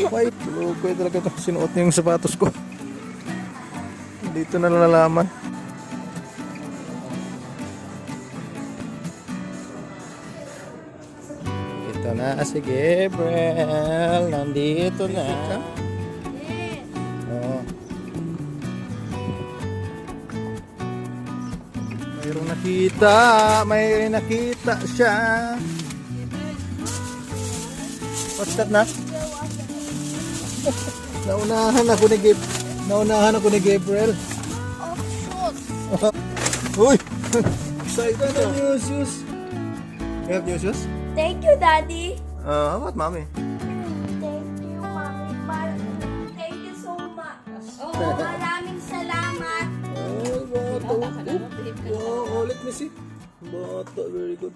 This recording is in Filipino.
May lugo talaga ito. Sinuot niya yung sapatos ko. Dito na nalalaman. Ito na si Gabriel. Nandito na. Oh. May nakita siya. What's that na? Naunahan ako ni Gabriel. Oh, shoot. Uy! Excited na new shoes. You have new shoes? Thank you, Daddy. How about mommy? Thank you, Mommy. Thank you so much. Oh, maraming salamat. Oh, bata. Oh, let me see. Bata, very good.